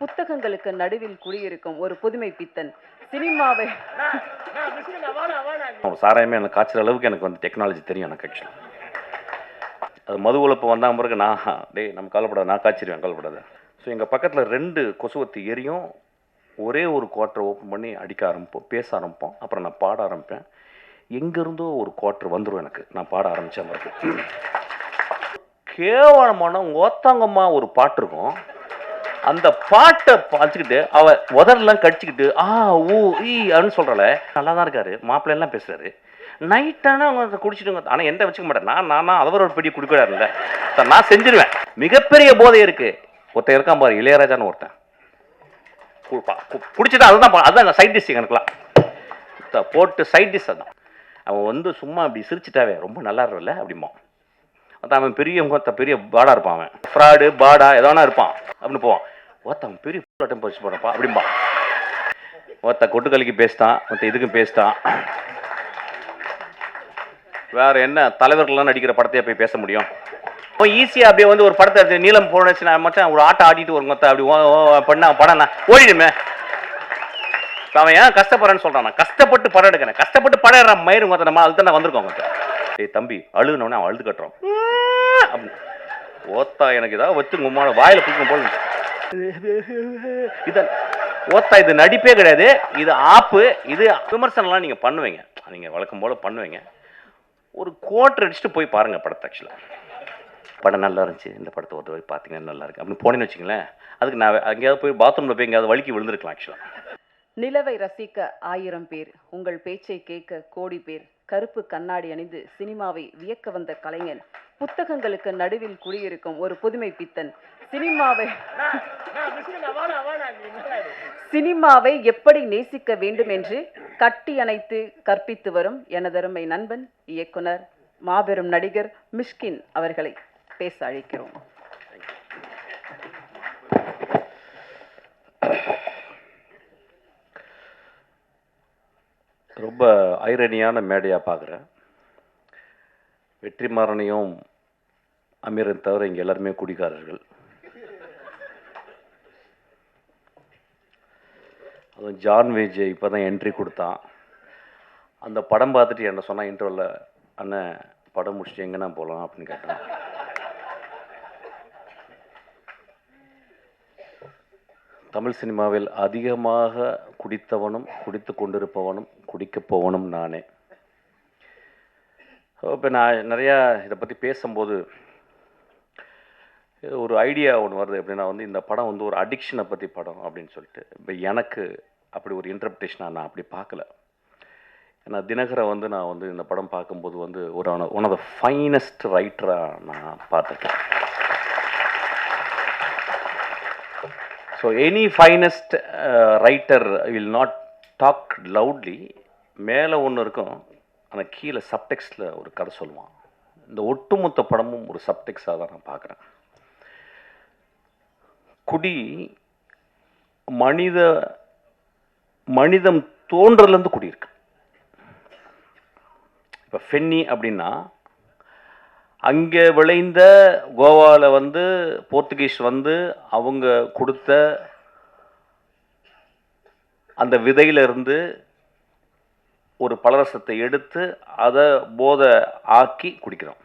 புத்தகங்களுக்கு நடுவில் குடியிருக்கும் ஒரு புதுமை பித்தன் சினிமாவை சாராயமே எனக்கு காய்ச்சற அளவுக்கு எனக்கு வந்து டெக்னாலஜி தெரியும் எனக்கு ஆக்சுவலாக. அது மது உழப்பு வந்தால் பிறகு நம்ம கவலைப்படாது, நான் காய்ச்சிருவேன், கவலைப்படாது. ஸோ எங்கள் பக்கத்தில் 2 கொசுவத்தி எரியும். ஒரே ஒரு குவார்ட்டரை ஓப்பன் பண்ணி அடிக்க ஆரம்பிப்போம், பேச ஆரம்பிப்போம். அப்புறம் நான் பாட ஆரம்பிப்பேன். எங்கேருந்தோ ஒரு குவார்ட்டர் வந்துடும் எனக்கு, நான் பாட ஆரம்பித்தேன். பிறகு கேவலமான ஓத்தாங்கம்மா ஒரு பாட்டு இருக்கும். அந்த பாட்டை பார்த்துக்கிட்டு அவ உதரெல்லாம் கடிச்சிக்கிட்டு ஊ ஈ அப்படின்னு சொல்கிறாள். நல்லா தான் இருக்காரு, மாப்பிள்ளையெல்லாம் பேசுகிறாரு. நைட்டானா அவங்க குடிச்சிடுங்க. ஆனால் எந்த வச்சுக்க மாட்டேன். நான் அவர் ஒரு பெரிய குடிக்கூடாதுல்ல சார், நான் செஞ்சிருவேன். மிகப்பெரிய போதை இருக்குது. ஒருத்தன் இருக்கான் பாரு, இளையராஜான்னு ஒருத்தன். குடிச்சிட்டு அதுதான் சைட் டிஷ் எனக்குலாம் போட்டு சைட் டிஷ். அதான் அவன் வந்து சும்மா அப்படி சிரிச்சிட்டாவே ரொம்ப நல்லா இருக்கும்ல அப்படிமா. அவன் பெரிய பாடா இருப்பான். அவன் ஃப்ராடு பாடா எதனா இருப்பான் அப்படின்னு போவான். அவன் பெரிய பறிச்சு போறப்பா அப்படிம்பா. கொட்டுக்கலிக்கு பேசிட்டான், இதுக்கும் பேசிட்டான். வேற என்ன தலைவர்கள்லாம் நடிக்கிற படத்தையே போய் பேச முடியும்? இப்போ ஈஸியாக அப்படியே வந்து ஒரு படத்தை எடுத்து நீளம் போனச்சு நான் மச்சான் ஒரு ஆட்டை ஆடிட்டு ஒரு மொத்த அப்படி பண்ண படம் நான் ஓடிடுமே. அவன் ஏன் கஷ்டப்படுறேன்னு சொல்கிறான். நான் கஷ்டப்பட்டு படம் எடுக்கிறேன், கஷ்டப்பட்டு படம் எடுற மயிறு மொத்த நம்ம அதுக்கு தான் வந்திருக்கோம். ஏய் தம்பி அழுகுனவனே அவன் அழுது கட்டுறோம் அப்படின்னு ஓத்தா எனக்கு ஏதாவது வச்சு உமான வாயில் பிடிக்கும் போல இதான் ஓத்தா. இது நடிப்பே கிடையாது, இது ஆப்பு. இது விமர்சனம்லாம் நீங்கள் பண்ணுவீங்க, நீங்கள் வழக்கம் போல் பண்ணுவீங்க. ஒரு குவார்ட்டர் அடிச்சுட்டு போய் பாருங்கள் படத்தை. ஆக்சுவலாக படம் நல்லா இருந்துச்சு, இந்த படத்தை ஒரு போய் பார்த்தீங்கன்னா நல்லா இருக்கு அப்படின்னு போனேன்னு வச்சுங்களேன். அதுக்கு நான் எங்கேயாவது போய் பாத்ரூமில் போய் எங்கேயாவது வலிக்கு விழுந்திருக்கலாம். ஆக்சுவலாக நிலவை ரசிக்க 1000 பேர், உங்கள் பேச்சை கேட்க கோடி பேர், கருப்பு கண்ணாடி அணிந்து சினிமாவை வியக்க வந்த கலைஞன், புத்தகங்களுக்கு நடுவில் குடியிருக்கும் ஒரு புதுமை பித்தன், சினிமாவை எப்படி நேசிக்க வேண்டும் என்று கட்டி அணைத்து கற்பித்து வரும் எனதருமை நண்பன் இயக்குனர் மாபெரும் நடிகர் மிஷ்கின் அவர்களை பேச அழைக்கிறோம். ரொம்ப ஐரணியான மேடையாக பார்க்குறேன். வெற்றிமாறனையும் அமீரன் தவிர இங்கே எல்லாருமே குடிக்காரர்கள். அதுவும் ஜான் விஜய் இப்போ தான் என்ட்ரி கொடுத்தான். அந்த படம் பார்த்துட்டு என்ன சொன்னால் இன்டர்வலில், அண்ணன் படம் முடிச்சுட்டு எங்கன்னா போகலாம் அப்படின்னு கேட்டான். தமிழ் சினிமாவில் அதிகமாக குடித்தவனும் குடித்து கொண்டிருப்பவனும் குடிக்கப் போவனும் நானே. இப்போ நான் நிறையா இதை பற்றி பேசும்போது ஒரு ஐடியா ஒன்று வருது. எப்படின்னா வந்து இந்த படம் வந்து ஒரு அடிக்ஷனை பற்றி படம் அப்படின்னு சொல்லிட்டு. இப்போ எனக்கு அப்படி ஒரு இன்டர்பிரேஷனாக நான் அப்படி பார்க்கல. ஏன்னா தினகரை வந்து நான் வந்து இந்த படம் பார்க்கும்போது வந்து ஒரு ஒன் ஆஃப் த ஃபைனஸ்ட் ரைட்டராக நான் பார்த்துருக்கேன். So any finest writer will not talk loudly. மேலே ஒன்று இருக்கும், ஆனால் கீழே சப்டெக்ஸ்டில் ஒரு கதை சொல்லுவான். இந்த ஒட்டுமொத்த படமும் ஒரு சப்டெக்ஸாக தான் நான் பார்க்குறேன். குடி மனிதம் தோன்றலேருந்து குடியிருக்கு. இப்போ ஃபென்னி அப்படின்னா அங்கே விளைந்த கோவாவில் வந்து போர்த்துகீஸ் வந்து அவங்க கொடுத்த அந்த விதையிலிருந்து ஒரு பலரசத்தை எடுத்து அதை போதை ஆக்கி குடிக்கிறோம்.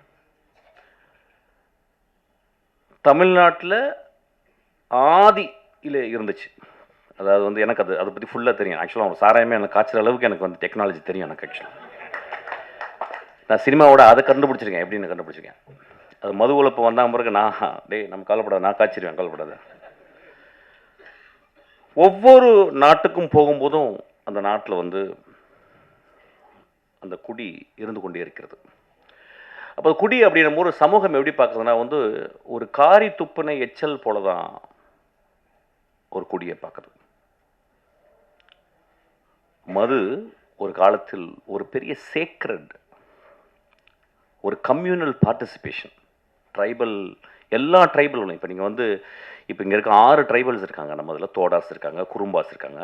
தமிழ்நாட்டில் ஆதியில் இருந்துச்சு. அதாவது வந்து எனக்கு அதை பற்றி ஃபுல்லாக தெரியும். ஆக்சுவலாக சாராயமே எனக்கு காய்ச்சற அளவுக்கு எனக்கு வந்து டெக்னாலஜி தெரியும் எனக்கு. ஆக்சுவலாக நான் சினிமாவோட அதை கண்டுபிடிச்சிருக்கேன். எப்படின்னு கண்டுபிடிச்சிருக்கேன். அது மது உழப்பு வந்தால் பிறகு நம்ம கவலைப்படாது, நான் காய்ச்சிருவேன், கவலைப்படாது. ஒவ்வொரு நாட்டுக்கும் போகும்போதும் அந்த நாட்டில் வந்து அந்த குடி இருந்து கொண்டே இருக்கிறது. அப்போ குடி அப்படின்னும் போது சமூகம் எப்படி பார்க்குறதுன்னா வந்து ஒரு காரி துப்புனை எச்சல் போல தான் ஒரு குடியை பார்க்குறது. மது ஒரு காலத்தில் ஒரு பெரிய சேக்ரட், ஒரு கம்யூனல் பார்ட்டிசிபேஷன். ட்ரைபல், எல்லா ட்ரைபலும் இப்போ நீங்கள் வந்து இப்போ இங்கே இருக்க 6 ட்ரைபல்ஸ் இருக்காங்க. நம்ம அதில் தோடாஸ் இருக்காங்க, குறும்பாஸ் இருக்காங்க.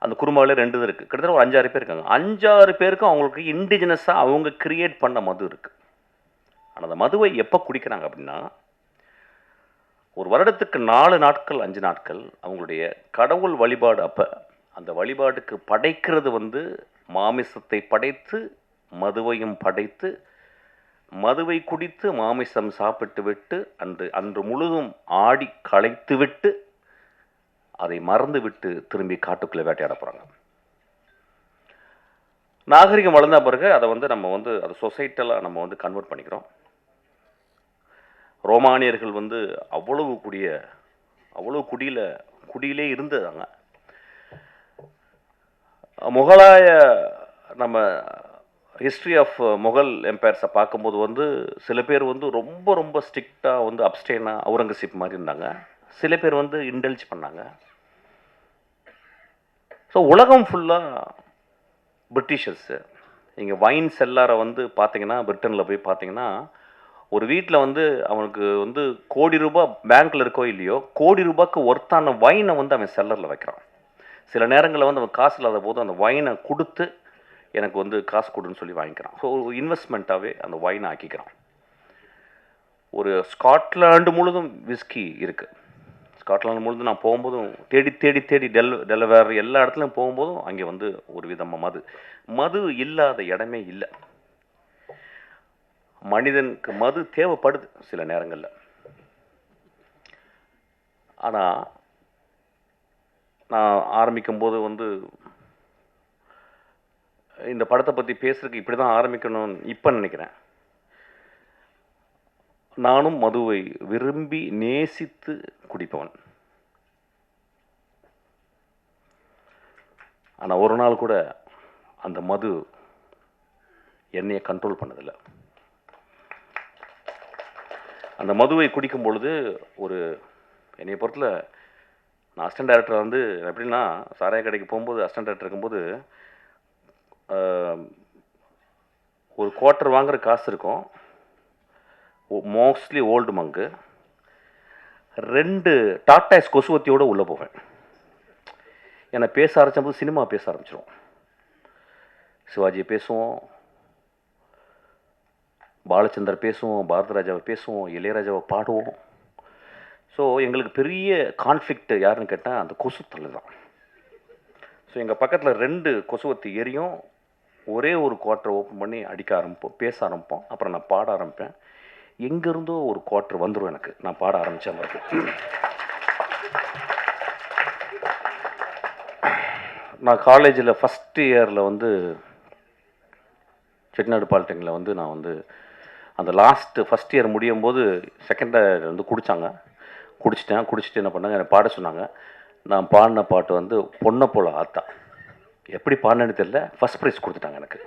அந்த குறும்பாவில் 2 இது இருக்குது. கிட்டத்தட்ட ஒரு 5-6 பேர் இருக்காங்க. 5-6 பேருக்கும் அவங்களுக்கு இண்டிஜினஸாக அவங்க கிரியேட் பண்ண மது இருக்குது. ஆனால் அந்த மதுவை எப்போ குடிக்கிறாங்க அப்படின்னா ஒரு வருடத்துக்கு 4 நாட்கள் 5 நாட்கள் அவங்களுடைய கடவுள் வழிபாடு. அப்போ அந்த வழிபாட்டுக்கு படைக்கிறது வந்து மாமிசத்தை படைத்து மதுவையும் படைத்து மதுவை குடித்து மாமிசம் சாப்பிட்டு விட்டு அன்று முழுதும் ஆடி களைத்து விட்டு அதை மறந்து விட்டு திரும்பி காட்டுக்குள்ளே வேட்டையாட போகிறாங்க. நாகரிகம் வளர்ந்த பிறகு அதை வந்து நம்ம வந்து அதை சொசைட்டலாக நம்ம வந்து கன்வெர்ட் பண்ணிக்கிறோம். ரோமானியர்கள் வந்து அவ்வளவு குடியிலே இருந்ததாங்க. முகலாய நம்ம ஹிஸ்ட்ரி ஆஃப் முகல் எம்பையர்ஸை பார்க்கும்போது வந்து சில பேர் வந்து ரொம்ப ரொம்ப ஸ்ட்ரிக்டாக வந்து அப்ஸ்டேனாக அவுரங்கசீப் மாதிரி இருந்தாங்க. சில பேர் வந்து இன்டெல்ஜ் பண்ணாங்க. ஸோ உலகம் ஃபுல்லாக பிரிட்டிஷர்ஸு. நீங்கள் வைன் செல்லாரை வந்து பார்த்தீங்கன்னா, பிரிட்டனில் போய் பார்த்தீங்கன்னா, ஒரு வீட்டில் வந்து அவனுக்கு வந்து கோடி ரூபாய் பேங்க்கில் இருக்கோ இல்லையோ, கோடி ரூபாய்க்கு ஒர்த்தான வைனை வந்து அவன் செல்லரில் வைக்கிறான். சில நேரங்களில் வந்து அவன் காசு இல்லாத போது அந்த வைனை கொடுத்து எனக்கு வந்து காசு கொடுன்னு சொல்லி வாங்கிக்கிறான். ஸோ ஒரு இன்வெஸ்ட்மெண்ட்டாகவே அந்த வைனை ஆக்கிக்கிறான். ஒரு ஸ்காட்லாண்டு முழுதும் விஸ்கி இருக்குது. ஸ்காட்லாந்து முழுதும் நான் போகும்போதும் தேடி டெலவேர் எல்லா இடத்துலையும் போகும்போதும் அங்கே வந்து ஒரு விதமாக மது இல்லாத இடமே இல்லை. மனிதனுக்கு மது தேவைப்படுது சில நேரங்களில். ஆனால் நான் ஆரம்பிக்கும்போது வந்து இந்த படத்தை பற்றி பேசுறதுக்கு இப்படி தான் ஆரம்பிக்கணும்னு இப்போ நினைக்கிறேன். நானும் மதுவை விரும்பி நேசித்து குடிப்பவன். ஆனால் ஒரு நாள் கூட அந்த மது என்னையை கண்ட்ரோல் பண்ணதில்லை. அந்த மதுவை குடிக்கும் பொழுது என்னைய பொறுத்தல நான் அசிஸ்டன்ட் டைரக்டர் வந்து எப்படின்னா, சாராய கடைக்கு போகும்போது அசிஸ்டன்ட் டைரக்டர் இருக்கும்போது ஒரு குவார்ட்டர் வாங்குற காசு இருக்கும். மோஸ்ட்லி ஓல்டு மங்கு 2 டாட்டாஸ் கொசுவத்தியோடு உள்ளே போவேன். என்னை பேச ஆரம்பிச்சபோது சினிமா பேச ஆரம்பிச்சிடும். சிவாஜியை பேசுவோம், பாலச்சந்தர் பேசுவோம், பாரதிராஜாவை பேசுவோம், இளையராஜாவை பாடுவோம். ஸோ எங்களுக்கு பெரிய கான்ஃப்ளிக்ட் யாருன்னு கேட்டால் அந்த கொசுத்தலை தான். ஸோ எங்கள் பக்கத்தில் 2 கொசுவத்தி எரியும். ஒரே ஒரு குவார்ட்டரை ஓப்பன் பண்ணி அடிக்க ஆரம்பிப்போம், பேச ஆரம்பிப்போம். அப்புறம் நான் பாட ஆரம்பிப்பேன். எங்கேருந்தோ ஒரு குவார்ட்டர் வந்துடும் எனக்கு, நான் பாட ஆரம்பித்தேன். பிறகு நான் காலேஜில் ஃபஸ்ட் இயரில் வந்து செட்டிநாடு பாலிடெக்னிக்கில் வந்து நான் வந்து அந்த ஃபஸ்ட் இயர் முடியும் போது செகண்ட் இயர் வந்து குடிச்சிட்டு என்ன பண்ணாங்க, என்னை பாட சொன்னாங்க. நான் பாடின பாட்டு வந்து பொண்ணை போல ஆத்தா. எப்படி பாடினேன்னு தெரியல, ஃபஸ்ட் ப்ரைஸ் கொடுத்துட்டாங்க எனக்கு.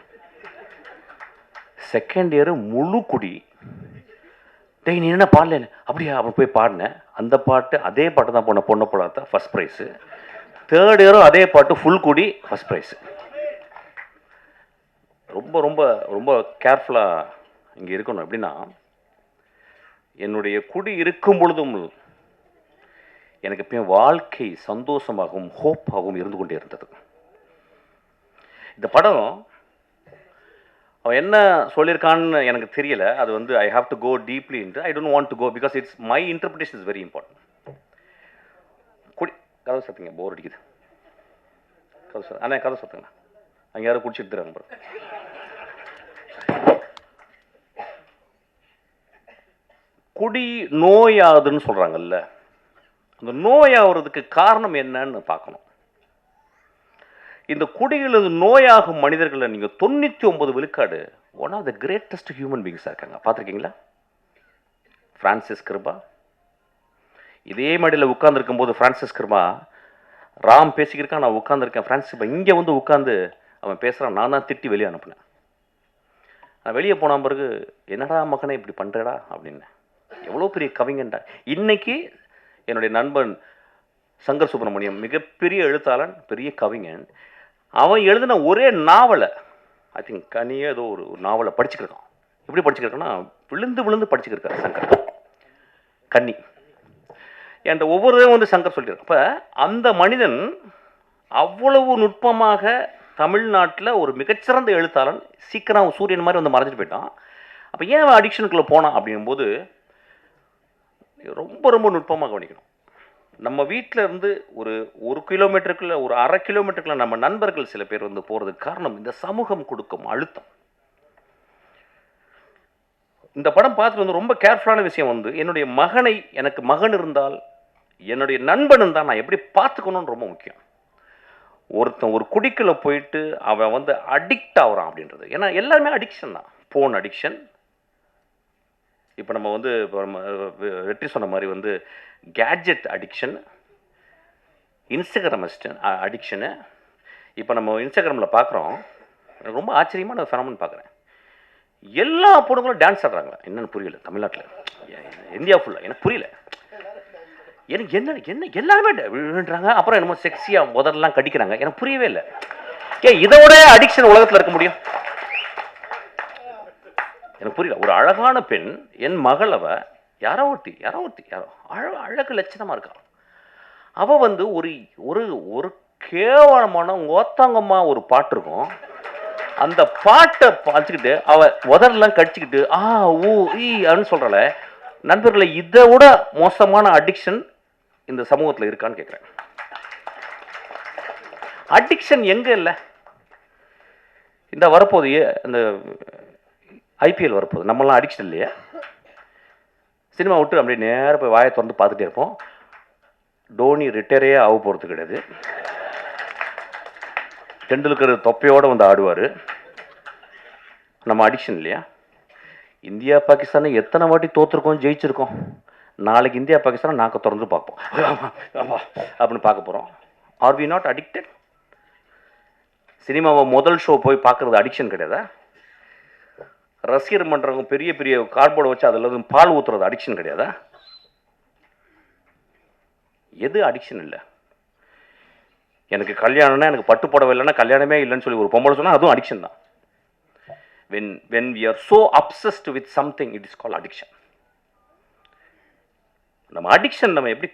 செகண்ட் இயரு முழு குடி. டேய் நீ என்ன பாடல, அப்படியா? அவன் போய் பாடினேன். அந்த பாட்டு அதே பாட்டு தான் பொண்ணை போல ஆத்தா, ஃபஸ்ட் ப்ரைஸு. தேர்ட் இயரும் அதே பாட்டு ஃபுல் குடி, ஃபஸ்ட் ப்ரைஸு. ரொம்ப ரொம்ப ரொம்ப கேர்ஃபுல்லாக இங்கே இருக்கணும். எப்படின்னா, என்னுடைய குடி இருக்கும் பொழுதும் எனக்கு எப்பயும் வாழ்க்கை சந்தோஷமாகவும் ஹோப்பாகவும் இருந்து கொண்டே இருந்தது. இந்த படம் அவன் என்ன சொல்லியிருக்கான்னு எனக்கு தெரியல. அது வந்து I have to go deeply into. I don't want to go because it's my interpretation is very important. கதை சத்துங்க, போர் அடிக்குது. கதை சத்துங்க, அங்கே யாரும் குடிச்சிட்டு தராங்க. குடி நோயாகுதுன்னு சொல்கிறாங்கல்ல, அந்த நோயாகிறதுக்கு காரணம் என்னன்னு பார்க்கணும். இந்த குடியில் நோயாகும் மனிதர்களை நீங்கள் 99 விழுக்காடு one of the greatest human பீங்ஸாக இருக்காங்க. பார்த்துருக்கீங்களா? ஃப்ரான்சிஸ் கிருபா இதே மடியில் உட்காந்துருக்கும் போது ஃப்ரான்சிஸ் கிருபா ராம் பேசிக்கிருக்கான், நான் உட்காந்துருக்கேன். ஃப்ரான்சிஸ் கிருபா இங்கே வந்து உட்காந்து அவன் பேசுகிறான். நான் தான் திட்டி வெளியே அனுப்புனேன். நான் வெளியே போன பிறகு என்னடா மகனே இப்படி பண்ணுறடா அப்படின்னு. எவ்வளோ பெரிய கவிஞன்டா. இன்னைக்கு என்னுடைய நண்பன் சங்கர் சுப்பிரமணியம் மிகப்பெரிய எழுத்தாளன், பெரிய கவிஞன். அவன் எழுதின ஒரே நாவலை, ஐ திங்க் கனியே ஏதோ ஒரு நாவலை படிச்சுக்கிருக்கான். எப்படி படிச்சுக்கிருக்கான்னா, விழுந்து படிச்சுக்கிருக்காரு சங்கர். கன்னி என்ற ஒவ்வொரு வந்து சங்கர் சொல்லியிருக்கான். அப்போ அந்த மனிதன் அவ்வளவு நுட்பமாக தமிழ்நாட்டில் ஒரு மிகச்சிறந்த எழுத்தாளன், சீக்கிரம் சூரியன் மாதிரி வந்து மறைஞ்சிட்டு போயிட்டான். அப்போ ஏன் அடிக்ஷனுக்குள்ளே போனான் அப்படிங்கும்போது, ரொம்ப ரொம்ப நுட்பமாக கவனிக்கணும். நம்ம வீட்டில் இருந்து ஒரு 1 கிலோமீட்டருக்குள்ள, ஒரு 1/2 கிலோமீட்டருக்குள்ள நம்ம நண்பர்கள் சில பேர் வந்து போகிறதுக்கு காரணம் இந்த சமூகம் கொடுக்கும் அழுத்தம். இந்த படம் பார்த்துட்டு வந்து ரொம்ப கேர்ஃபுல்லான விஷயம் வந்து, என்னுடைய மகனை, எனக்கு மகன் இருந்தால், என்னுடைய நண்பன் இருந்தால் நான் எப்படி பார்த்துக்கணும்னு ரொம்ப முக்கியம். ஒருத்தன் ஒரு குடிக்குள்ள போயிட்டு அவன் வந்து அடிக்ட் ஆகுறான் அப்படின்றது. ஏன்னா எல்லாருமே அடிக்ஷன் தான். Phone addiction. இப்போ நம்ம வந்து வெற்றி சொன்ன மாதிரி வந்து கேட்ஜெட் அடிக்ஷன், இன்ஸ்டாகிராம் அடிக்ஷனு. இப்போ நம்ம இன்ஸ்டாகிராமில் பார்க்குறோம், ரொம்ப ஆச்சரியமான ஃபெனோமெனன் பார்க்குறேன். எல்லா பொண்ணுங்களும் டான்ஸ் ஆடுறாங்களா என்னன்னு புரியல. தமிழ்நாட்டில், இந்தியா ஃபுல்லாக எனக்கு புரியல. எனக்கு என்ன எல்லாருமே விழுன்றாங்க. அப்புறம் என்னமோ செக்ஸியாக முதல்லாம் கடிக்கிறாங்க. எனக்கு புரியவே இல்லை. இதோட அடிக்ஷன் உலகத்தில் இருக்க முடியும்? எனக்கு புரியல. ஒரு அழகான பெண், என் மகள், யாரோ ஒருத்தி அழகு லட்சணமாக இருக்கா. அவள் வந்து ஒரு ஒரு ஒரு கேவலமான ஓத்தாங்கம்மா ஒரு பாட்டு இருக்கும். அந்த பாட்டை பார்த்துக்கிட்டு அவள் உதரெல்லாம் கடிச்சிக்கிட்டு ஊ ஈ அப்படின்னு சொல்கிறாள். நண்பர்களை, இதை விட மோசமான அடிக்ஷன் இந்த சமூகத்தில் இருக்கான்னு கேட்குறேன். அடிக்ஷன் எங்கே இல்லை? இந்த வரப்போது இந்த ஐபிஎல் வரப்போகுது. நம்மளாம் அடிக்ஷன் இல்லையா? சினிமா விட்டு அப்படியே நேராக போய் வாயை திறந்து பார்த்துட்டே இருப்போம். டோனி ரிட்டையரே ஆக போகிறது கிடையாது. டெண்டுல்கர் தொப்பையோடு வந்து ஆடுவார். நம்ம அடிக்ஷன் இல்லையா? இந்தியா பாகிஸ்தானை எத்தனை வாட்டி தோற்றுருக்கோம், ஜெயிச்சிருக்கோம். நாளைக்கு இந்தியா பாகிஸ்தானை நாங்கள் திறந்து பார்ப்போம் அப்படின்னு பார்க்க போகிறோம். Are we not addicted? சினிமாவை முதல் ஷோ போய் பார்க்குறது அடிக்ஷன் கிடையாதா? ரசிகர் மன்றவங்க பெரிய பெரிய கார்போர்டை வச்சு அதில் பால் ஊற்றுறது அடிக்ஷன் கிடையாதா? எது அடிக்ஷன் இல்லை? எனக்கு கல்யாணம்னா, எனக்கு பட்டு புடவை இல்லைன்னா கல்யாணமே இல்லைன்னு சொல்லி ஒரு பொம்பளை சொன்னால் அதுவும் அடிக்ஷன் தான். when we are so obsessed with something, it is called addiction. நம்ம அடிக்ஷன் நம்ம எப்படி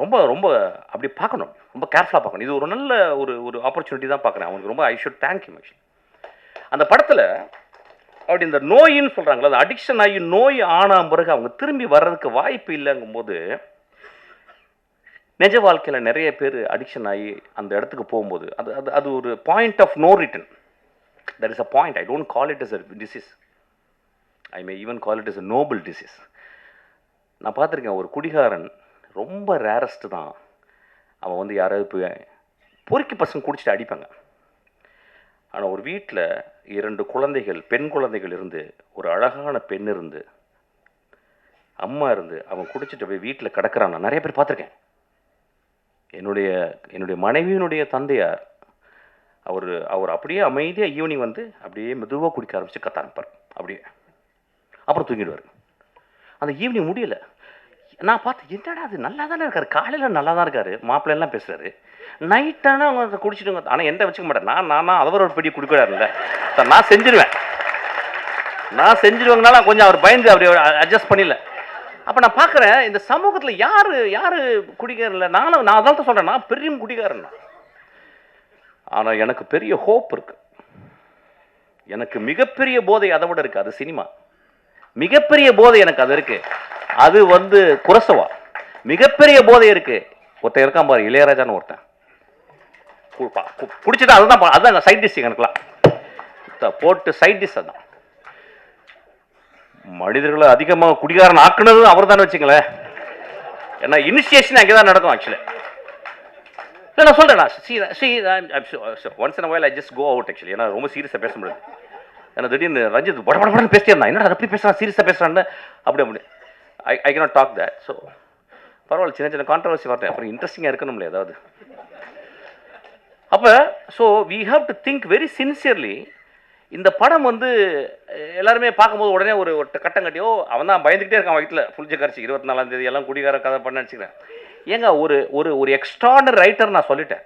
ரொம்ப ரொம்ப அப்படி பார்க்கணும், ரொம்ப கேர்ஃபுல்லாக பார்க்கணும். இது ஒரு நல்ல ஒரு ஆப்பர்ச்சுனிட்டி தான் பார்க்குறேன். அவனுக்கு ரொம்ப I should thank you. Actually அந்த படத்தில் அப்படி இந்த நோயின்னு சொல்கிறாங்களா, அது அடிக்ஷன் ஆகி நோய் ஆன பிறகு அவங்க திரும்பி வர்றதுக்கு வாய்ப்பு இல்லைங்கும்போது, நிஜ வாழ்க்கையில் நிறைய பேர் அடிக்ஷன் ஆகி அந்த இடத்துக்கு போகும்போது அது அது அது ஒரு point of no return. There is a point. I don't call it as a disease. I may even call it as a noble disease. நான் பார்த்துருக்கேன், ஒரு குடிகாரன் ரொம்ப ரேரஸ்ட்டு தான். அவன் வந்து யாராவது போய் பொறுக்கி பசங்க குடிச்சிட்டு அடிப்பாங்க. ஆனால் ஒரு வீட்டில் 2 குழந்தைகள், பெண் குழந்தைகள் இருந்து, ஒரு அழகான பெண் இருந்து, அம்மா இருந்து, அவன் குடிச்சிட்டு போய் வீட்டில் கிடக்கிறான். நான் நிறைய பேர் பார்த்துருக்கேன். என்னுடைய மனைவியினுடைய தந்தையார் அவர் அப்படியே அமைதியாக ஈவினிங் வந்து அப்படியே மெதுவாக குடிக்க ஆரம்பித்து கத்த ஆரம்பிப்பார். அப்படியே அப்புறம் தூங்கிடுவார். அந்த ஈவினிங் முடியலை. நான் பார்த்து, என்னடா அது நல்லா தானே இருக்கார், காலையில் நல்லா தான் இருக்கார், மாப்பிள்ளைலாம் பேசுகிறாரு, நைட்டானா அவங்க குடிச்சிடுங்க. ஆனால் எந்த வச்சுக்க மாட்டேன். நான் அவர் ஒரு பெரிய குடிக்கிறாருல்ல சார், நான் செஞ்சிருவேங்கனால கொஞ்சம் அவர் பயந்து அப்படி அட்ஜஸ்ட் பண்ணிடல. அப்போ நான் பார்க்குறேன், இந்த சமூகத்தில் யார் குடிக்காரன்ல, நான் அதான் தான் சொல்கிறேன், நான் பெரிய குடிக்காரன். ஆனால் எனக்கு பெரிய ஹோப் இருக்குது. எனக்கு மிகப்பெரிய போதை அதை விட இருக்குது. அது சினிமா. மிகப்பெரிய போதை எனக்கு அது இருக்குது. அது வந்து குரசவா. மிகப்பெரிய போதை இருக்குது. ஒருத்தன் இருக்கான் பாரு, இளையராஜான்னு ஒருத்தன், குடிச்சிட்டு அதுதான் சைட் டிஷ். எனக்குலாம் போட்டு சைட் டிஷ் அதுதான். மனிதர்களை அதிகமாக குடிகாரன் ஆக்குனது அவர் தானே வச்சுங்களேன். ஏன்னா இனிஷியேஷன் அங்கே தான் நடக்கும். ஆக்சுவலி இல்லை, நான் சொல்கிறேன், once in while I just go out. Actually ஏன்னா ரொம்ப சீரியஸாக பேச முடியாது. ஏன்னா திடீர்னு ரஞ்சித் படப்படன்னு பேசிட்டே இருந்தான். என்னடா அப்படி பேசுகிறான், சீரியஸாக பேசுகிறான்னு அப்படி I cannot talk that. So பரவாயில்ல, சின்ன கான்ட்ரவர்சி வரட்டேன், அப்புறம் இன்ட்ரெஸ்டிங்காக இருக்கணும்ல ஏதாவது. அப்போ so we have to think very sincerely. இந்த படம் வந்து எல்லாருமே பார்க்கும்போது உடனே ஒரு கட்டம் கட்டியோ அவன் தான் பயந்துக்கிட்டே இருக்கான் வீட்டில் புளிச்ச கரைச்சி 24ஆம் தேதி எல்லாம் குடிகார கதை பண்ண நினச்சிக்கிறேன். ஏங்க ஒரு எக்ஸ்ட்ராடனரி ரைட்டர் நான் சொல்லிட்டேன்.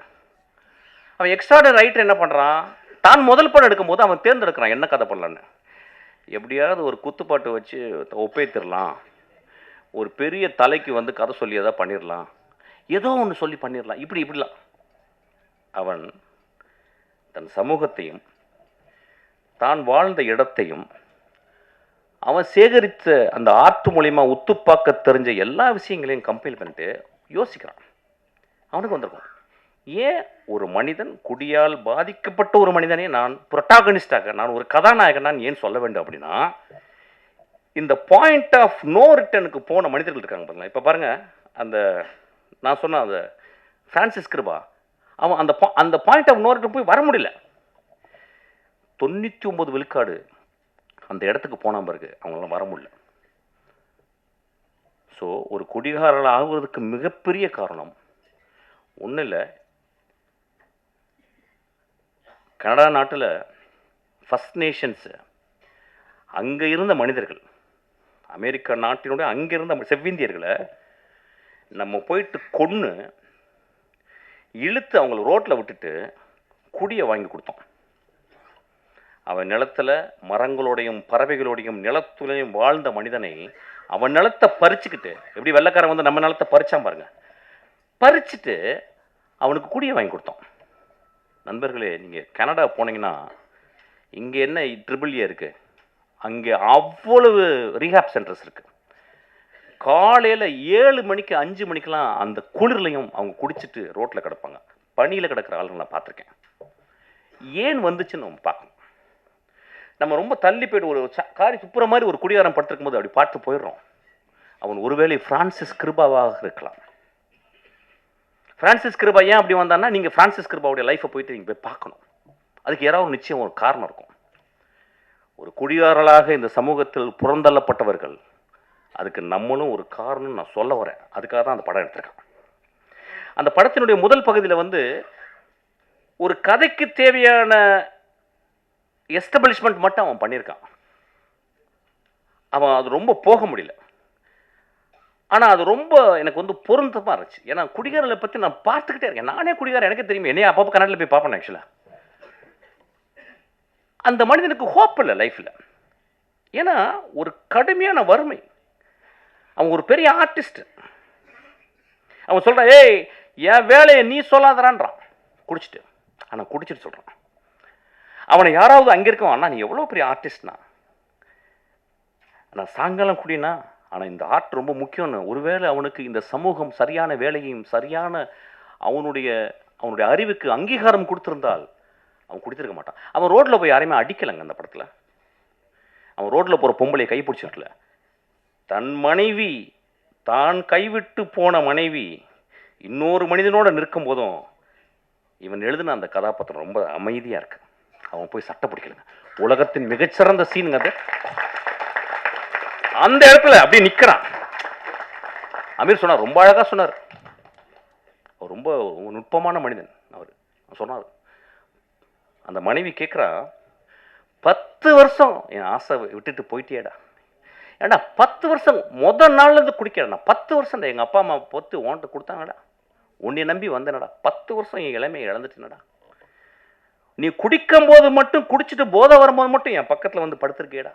அவன் எக்ஸ்ட்ராடனரி ரைட்டர் என்ன பண்ணுறான், தான் முதல் படம் எடுக்கும்போது அவன் தேர்ந்தெடுக்கிறான் என்ன கதை பண்ணலான்னு. எப்படியாவது ஒரு குத்துப்பாட்டு வச்சு ஒப்பேத்திடலாம், ஒரு பெரிய தலைக்கு வந்து கதை சொல்லி எதாவது பண்ணிடலாம், ஏதோ ஒன்று சொல்லி பண்ணிடலாம், இப்படிலாம். அவன் தன் சமூகத்தையும் தான் வாழ்ந்த இடத்தையும் அவன் சேகரித்த அந்த ஆர்ட் மூலியமா உத்துப்பாக்க தெரிஞ்ச எல்லா விஷயங்களையும் கம்பைல் பண்ணிட்டு யோசிக்கிறான். அவனுக்கு வந்திருக்கும், ஏன் ஒரு மனிதன் குடியால் பாதிக்கப்பட்ட ஒரு மனிதனே நான் புரோட்டாகனிஸ்டாக, நான் ஒரு கதாநாயகன் நான் ஏன் சொல்ல வேண்டும் அப்படின்னா, இந்த பாயிண்ட் ஆஃப் நோ ரிட்டர்னுக்கு போன மனிதர்கள் இருக்காங்க பாருங்க. இப்போ பாருங்க, அந்த நான் சொன்ன அந்த பிரான்சிஸ் கிருபா, அவன் அந்த பாயிண்ட் ஆஃப் நோ ரிட்டர்ன் போய் வர முடியல. 99 விழுக்காடு அந்த இடத்துக்கு போன பிறகு அவங்களால வர முடியல. ஸோ ஒரு குடிகாரர்கள் ஆகுவதற்கு மிகப்பெரிய காரணம் ஒன்றும் இல்லை, கனடா நாட்டில் ஃபர்ஸ்ட் நேஷன்ஸு அங்கே இருந்த மனிதர்கள், அமெரிக்கா நாட்டினுடைய அங்கே இருந்த செவ்விந்தியர்களை நம்ம போயிட்டு கொன்று இழுத்து அவங்கள ரோட்டில் விட்டுட்டு குடியை வாங்கி கொடுத்தோம். அவன் நிலத்தில் மரங்களோடையும் பறவைகளோடையும் நிலத்துலையும் வாழ்ந்த மனிதனை அவன் நிலத்தை பறிச்சுக்கிட்டு, எப்படி வெள்ளைக்காரன் வந்து நம்ம நிலத்தை பறிச்சான் பாருங்க, பறிச்சுட்டு அவனுக்கு குடியை வாங்கி கொடுத்தோம். நண்பர்களே, நீங்கள் கனடா போனீங்கன்னா இங்கே என்ன ட்ரிபிள்ஏ இருக்குது, அங்கே அவ்வளவு ரீஹாப் சென்டர்ஸ் இருக்குது. காலையில் 7 மணிக்கு 5 மணிக்கெலாம் அந்த குளிர்லையும் அவங்க குடிச்சிட்டு ரோட்டில் கிடப்பாங்க. பனியில் கிடக்கிற ஆளுங்க நான் பார்த்துருக்கேன். ஏன் வந்துச்சுன்னு நம்ம பார்க்கணும். நம்ம ரொம்ப தள்ளி போய்ட்டு ஒரு காரி துப்புற மாதிரி ஒரு குடிகாரம் படுத்திருக்கும் போது அப்படி பார்த்து போயிடுறோம். அவன் ஒருவேளை பிரான்சிஸ் கிருபாவாக இருக்கலாம். பிரான்சிஸ் கிருபா ஏன் அப்படி வந்தான்னா, நீங்கள் பிரான்சிஸ் கிருபாவுடைய லைஃப்பை போயிட்டு நீங்கள் போய் பார்க்கணும். அதுக்கு யாராவது நிச்சயம் ஒரு காரணம் இருக்கும். ஒரு குடிகாரர்களாக இந்த சமூகத்தில் புறந்தள்ளப்பட்டவர்கள், அதுக்கு நம்மளும் ஒரு காரணம் நான் சொல்ல வரேன். அதுக்காக தான் அந்த படம் எடுத்திருக்கேன். அந்த படத்தினுடைய முதல் பகுதியில் வந்து ஒரு கதைக்கு தேவையான எஸ்டபிளிஷ்மெண்ட் மட்டும் அவன் பண்ணியிருக்கான். அவன் அது ரொம்ப போக முடியல. ஆனால் அது ரொம்ப எனக்கு வந்து பொருந்தமாக இருந்துச்சு. ஏன்னா குடிகாரர்களை பற்றி நான் பார்த்துக்கிட்டே இருக்கேன். நானே குடிகாரன், எனக்கே தெரியும். என்னையே அப்பப்போ கன்னடில் போய் பார்ப்பேன். ஆக்சுவலாக அந்த மனிதனுக்கு ஹோப் இல்லை லைஃப்பில். ஏன்னா ஒரு கடுமையான வறுமை. அவன் ஒரு பெரிய ஆர்டிஸ்ட். அவன் சொல்கிறான், ஏய் என் வேலையை நீ சொல்லாதறான்றான் குடிச்சிட்டு. ஆனால் குடிச்சிட்டு சொல்கிறான். அவனை யாராவது அங்கே இருக்கவன், அண்ணா நீ எவ்வளோ பெரிய ஆர்டிஸ்ட்னா, ஆனால் சாயங்காலம் குடினா, ஆனால் இந்த ஆர்ட் ரொம்ப முக்கியம்னு. ஒருவேளை அவனுக்கு இந்த சமூகம் சரியான வேலையையும் சரியான அவனுடைய அறிவுக்கு அங்கீகாரம் கொடுத்துருந்தால் அவன் குடித்திருக்க மாட்டான். அவன் ரோட்டில் போய் யாரையுமே அடிக்கலைங்க அந்த படத்தில். அவன் ரோட்டில் போகிற பொம்பளையை கைப்பிடிச்சிருக்கல. தன் மனைவி, தான் கைவிட்டு போன மனைவி இன்னொரு மனிதனோடு நிற்கும் போதும் இவன் எழுதின அந்த கதாபாத்திரம் ரொம்ப அமைதியாக இருக்கு. அவன் போய் சட்டை பிடிக்கலங்க. உலகத்தின் மிகச்சிறந்த சீனுங்க அது. அந்த இடத்துல அப்படியே நிற்கிறான். அமீர் சொன்னார், ரொம்ப அழகாக சொன்னார். அவர் ரொம்ப நுட்பமான மனிதன். அவர் சொன்னார், அந்த மனைவி கேட்குறா, 10 வருஷம் என் ஆசை விட்டுட்டு போயிட்டியேடா. ஏடா 10 வருஷம் முதல் நாள்லேருந்து குடிக்கிறேன். 10 வருஷம் எங்கள் அப்பா அம்மா பொத்து ஓன்ட்டு கொடுத்தாங்கடா, உன்னை நம்பி வந்தேனடா. 10 வருஷம் என் இளமையை இழந்துட்டேனடா. நீ குடிக்கும் போது மட்டும், குடிச்சிட்டு போதை வரும்போது மட்டும் என் பக்கத்தில் வந்து படுத்திருக்கேடா.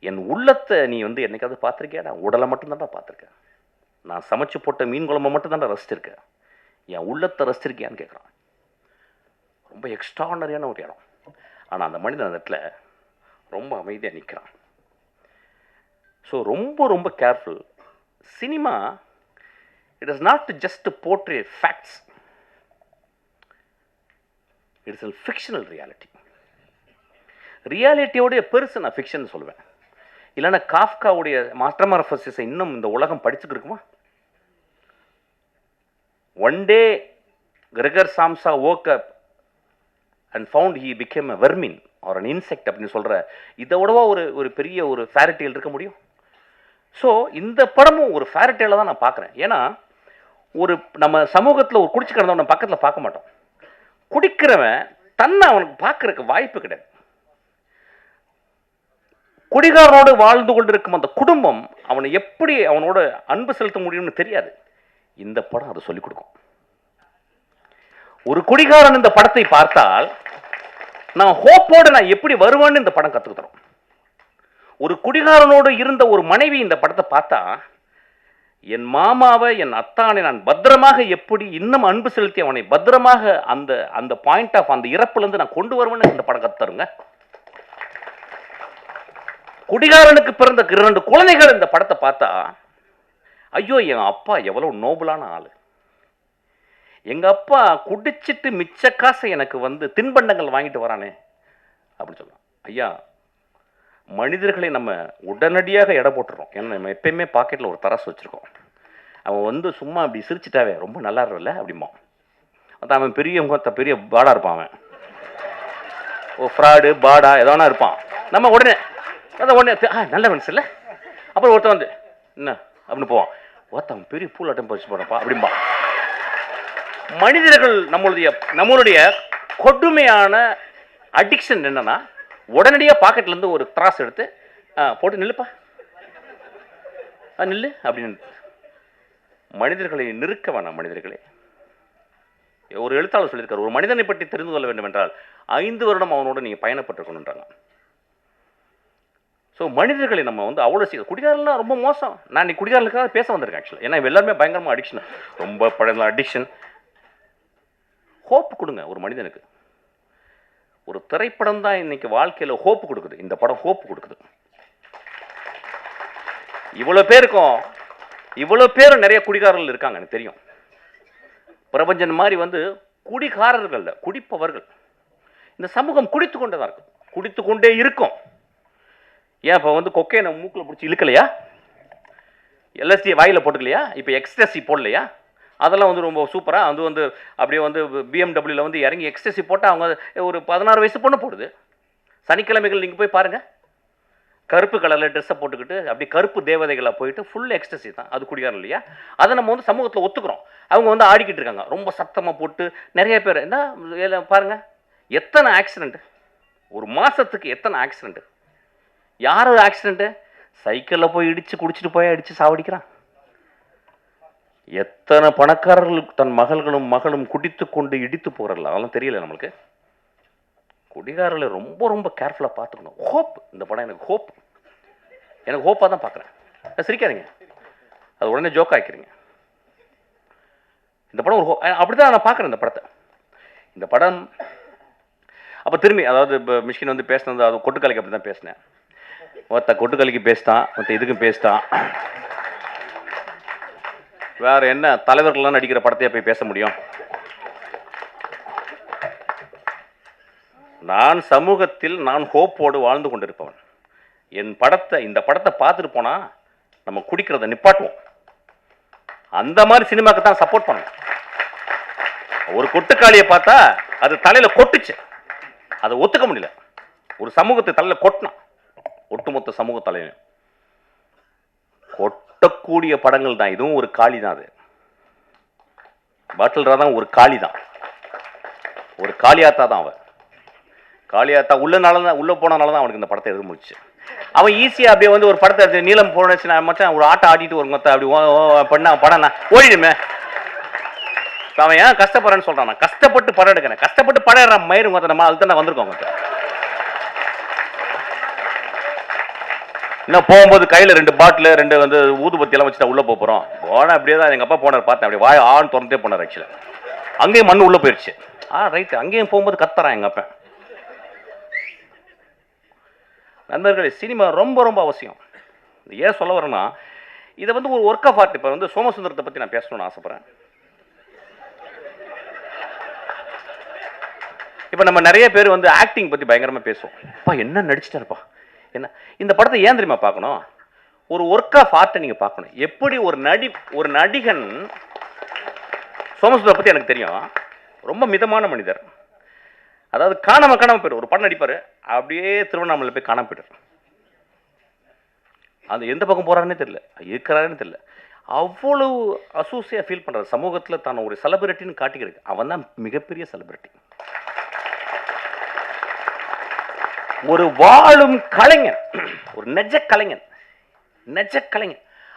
என் உள்ளத்தை நீ வந்து என்னைக்காவது பார்த்துருக்கியாடா? உடலை மட்டும்தான்டா பார்த்துருக்கேன். நான் சமைச்சு போட்ட மீன் குழம்பை மட்டும் தான்டா ரசிச்சிருக்கேன். என் உள்ளத்தை ரசிச்சிருக்கியான்னு கேட்குறான். ரொம்ப எக்ஸ்ட்ரானரியான ஒரு இடம். ஆனால் அந்த மனிதன் அந்த இடத்துல ரொம்ப அமைதியாக நிற்கிறான். ஸோ ரொம்ப ரொம்ப careful. Cinema it is not just portray facts, it is a fictional reality. ரியாலிட்டியோடைய பெருசு நான் ஃபிக்ஷன் சொல்லுவேன். இல்லைன்னா காஃப்காவுடைய மாஸ்டர்மார்ஃபசிஸை இன்னும் இந்த உலகம் படிச்சுட்டு இருக்குமா? One day Gregor Samsa woke up and found he became a vermin or an insect அப்படின்னு சொல்கிற இதை விடவா ஒரு பெரிய ஒரு ஃபேரிடேல் இருக்க முடியும்? ஸோ இந்த படமும் ஒரு ஃபேரிடேலை தான் நான் பார்க்குறேன். ஏன்னா ஒரு நம்ம சமூகத்தில் ஒரு குடிச்சு கிடந்தவன் நம்ம பக்கத்தில் பார்க்க மாட்டோம். குடிக்கிறவன் தன்னை அவனுக்கு பார்க்கறதுக்கு வாய்ப்பு கிடையாது. குடிகாரனோடு வாழ்ந்து கொண்டிருக்கும் அந்த குடும்பம் அவனை எப்படி அவனோட அன்பு செலுத்த முடியும்னு தெரியாது. இந்த படம் அதை சொல்லிக் கொடுக்கும். ஒரு குடிகாரன் இந்த படத்தை பார்த்தால் நான் ஹோப்போடு நான் எப்படி வருவேன்னு இந்த படம் கற்றுக்கு தரும். ஒரு குடிகாரனோடு இருந்த ஒரு மனைவி இந்த படத்தை பார்த்தா, என் மாமாவை, என் அத்தானை நான் பத்திரமாக எப்படி இன்னும் அன்பு செலுத்தி அவனை பத்திரமாக அந்த பாயிண்ட் ஆஃப் அந்த இறப்புலேருந்து நான் கொண்டு வருவேன்னு இந்த படம் கற்றுத்தருங்க. குடிகாரனுக்கு பிறந்த 2 குழந்தைகள் இந்த படத்தை பார்த்தா, ஐயோ என் அப்பா எவ்வளவு நோபலான ஆளு, எங்க அப்பா குடிச்சிட்டு மிச்ச காசை எனக்கு வந்து தின்பண்டங்கள் வாங்கிட்டு வரானே அப்படின்னு சொல்லலாம். ஐயா, மனிதர்களை நம்ம உடனடியாக எடை போட்டுறோம். ஏன்னா நம்ம எப்பயுமே பாக்கெட்டில் ஒரு தராசு வச்சுருக்கோம். அவன் வந்து சும்மா அப்படி சிரிச்சிட்டாவே ரொம்ப நல்லா இருக்கும்ல அப்படிமா. அதான் அவன் பெரிய பாடா இருப்பான். அவன் ஓ ஃப்ராடு பாடா எதோனா இருப்பான். நம்ம உடனே நல்ல மனுஷன் இல்லை. அப்புறம் ஒருத்தன் வந்து என்ன அப்படின்னு போவான். ஒருத்தன் பெரிய பூலாட்டம் பறிச்சு போறப்பா அப்படிம்பா. மனிதர்கள் நம்மளுடைய கொடுமையான அடிக்ஷன் என்னன்னா, உடனடியாக பாக்கெட்ல இருந்து ஒரு திராஸ் எடுத்து போட்டு நில்லுப்பா நில்லு அப்படின்னு மனிதர்களை நிறுக்க வேணாம். மனிதர்களை ஒரு எழுத்தாளர் சொல்லியிருக்காரு, ஒரு மனிதனை பற்றி தெரிந்து கொள்ள வேண்டும் என்றால் 5 வருடம் அவனோட நீங்க பயணப்பட்டிருக்கணுன்றாங்க. ஸோ மனிதர்களை நம்ம வந்து அவ்வளோ சீக்கிரம் குடிகாரலாம் ரொம்ப மோசம். நான் நீ குடிகாரலுக்காக பேச வந்திருக்கேன் ஆக்சுவலாக. ஏன்னா எல்லாருமே பயங்கரமாக அடிக்ஷன், ரொம்ப பழைய அடிக்ஷன். ஹோப் கொடுங்க ஒரு மனிதனுக்கு. ஒரு திரைப்படம் தான் இன்னைக்கு வாழ்க்கையில் ஹோப் கொடுக்குது. இந்த படம் ஹோப் கொடுக்குது. இவ்வளோ பேரும் நிறைய குடிகாரர்கள் இருக்காங்க எனக்கு தெரியும். பிரபஞ்சன் மாதிரி வந்து குடிகாரர்கள் குடிப்பவர்கள். இந்த சமூகம் குடித்து கொண்டே தான் இருக்கும், குடித்து கொண்டே இருக்கும். ஏன் இப்போ வந்து கொக்கையை நம்ம மூக்கில் பிடிச்சி இழுக்கலையா, எல்எஸ்டி வாயில் போட்டுக்கலையா, இப்போ எக்ஸ்டசி போடலையா, அதெல்லாம் வந்து ரொம்ப சூப்பராக அது வந்து அப்படியே வந்து பிஎம்டபிள்யூவில் வந்து இறங்கி எக்ஸ்டசி போட்டால் அவங்க ஒரு 16 வயசு பொண்ணு போடுது. சனிக்கிழமைகள் நீங்கள் போய் பாருங்கள், கருப்பு கலரில் ட்ரெஸ்ஸை போட்டுக்கிட்டு அப்படி கருப்பு தேவதைகளாக போயிட்டு ஃபுல் எக்ஸ்டசி தான். அது குடிகாரம் இல்லையா? அதை நம்ம வந்து சமூகத்தில் ஒத்துக்கிறோம். அவங்க வந்து ஆடிக்கிட்டு இருக்காங்க ரொம்ப சத்தமாக போட்டு. நிறைய பேர் என்ன பாருங்கள், எத்தனை ஆக்சிடென்ட் ஒரு மாதத்துக்கு, எத்தனை ஆக்சிடென்ட். யார் ஆக்சிடென்ட்டு? சைக்கிளில் போய் இடித்து குடிச்சிட்டு போய் அடித்து சாவடிக்கிறான். எத்தனை பணக்காரர்கள் தன் மகளும் குடித்து கொண்டு இடித்து போகிறல, அதெல்லாம் தெரியல நம்மளுக்கு. குடிகாரர்களை ரொம்ப ரொம்ப கேர்ஃபுல்லாக பார்த்துக்கணும். ஹோப், இந்த படம் எனக்கு ஹோப்பாக தான் பார்க்குறேன். சிரிக்காதீங்க, அது உடனே ஜோக் ஆக்கிக்கிறீங்க. இந்த படம் ஒரு அப்படி தான் நான் பார்க்குறேன் இந்த படம். அப்போ திரும்பி அதாவது இப்போ மிஷ்கின் வந்து பேசினது அது கொட்டுக்கலைக்கு அப்படி தான் பேசினேன். கொட்டுக்கலைக்கு பேசிட்டான், இதுக்கும் பேசிட்டான். வேற என்ன தலைவர்கள்லாம் நடிக்கிற படத்தையே போய் பேச முடியும்? நான் சமூகத்தில் ஹோப்போடு வாழ்ந்து கொண்டிருப்பவன். இந்த படத்தை பார்த்துட்டு போனா நம்ம குடிக்கிறத நிப்பாட்டுவோம். அந்த மாதிரி சினிமாக்கு தான் சப்போர்ட் பண்ணணும். ஒரு கொட்டுக்காளியை பார்த்தா அது தலையில கொட்டுச்சு, அதை ஒத்துக்க முடியல. ஒரு சமூகத்தை தலையில கொட்டினான், ஒட்டுமொத்த சமூக தலையில கொட்டக்கூடிய படங்கள் தான். இதுவும் ஒரு காளி தான். அது பாட்டில் தான் ஒரு காளி தான், ஒரு காளியாத்தா தான். அவன் காளியாத்தா உள்ள போனனால தான் அவனுக்கு இந்த படத்தை எதிர் முடிச்சு. அவன் ஈஸியா அப்படியே வந்து ஒரு படத்தை எடுத்து நீளம் போனச்சுன்னா மச்சான் ஒரு ஆட்டை ஆடிட்டு ஒரு மொத்த அப்படி பண்ண படம் ஓடிடுமே. அவன் ஏன் கஷ்டப்படுறேன்னு சொல்றான். கஷ்டப்பட்டு படம் எடுக்கிறேன், கஷ்டப்பட்டு படம் எடுறான் மயிறு மொத்த. நம்ம அதுதான் வந்திருக்கோம். இன்னும் போகும்போது கையில் 2 பாட்டில் 2 வந்து ஊதுபத்தி எல்லாம் வச்சுட்டா உள்ள போறோம். போனா அப்படியே தான் எங்க அப்பா போனார், பார்த்தேன் அப்படியே வாய் ஆண் திறந்தே போனார். ஆக்சுவலா அங்கேயும் மண்ணு உள்ள போயிடுச்சு. ரைட்டு, அங்கேயும் போகும்போது கத்துறான் எங்க அப்பா. நண்பர்களே, சினிமா ரொம்ப ரொம்ப அவசியம். ஏன் சொல்ல வரேன்னா, இதை வந்து ஒரு ஒர்க் ஆஃப் ஆர்ட். இப்போ வந்து சோமசுந்தரத்தை பற்றி நான் பேசணும்னு ஆசைப்படுறேன். இப்போ நம்ம நிறைய பேர் வந்து ஆக்டிங் பற்றி பயங்கரமாக பேசுவோம். அப்பா என்ன நடிச்சிட்டாருப்பா என்ன. இந்த படத்தை ஏன் தெரியுமா பார்க்கணும்? ஒரு ஒர்க் ஆஃப் ஆர்ட்டை நீங்கள் பார்க்கணும். எப்படி ஒரு நடிகன், சோமசுந்தரை பற்றி எனக்கு தெரியும், ரொம்ப மிதமான மனிதர். அதாவது காணாம போயிடும். ஒரு படம் நடிப்பார், அப்படியே திருவண்ணாமலை போய் காணாம போயிட்டார். அது எந்த பக்கம் போறாருன்னே தெரியல, இருக்கிறாருன்னு தெரியல. அவ்வளவு அசூசியா ஃபீல் பண்றாரு. சமூகத்தில் தான் ஒரு செலிபிரிட்டின்னு காட்டிக்கிறது. அவன் தான் மிகப்பெரிய செலிபிரிட்டி. ஒரு வாழும் கலைஞன், ஒரு நெஜ கலைஞன்.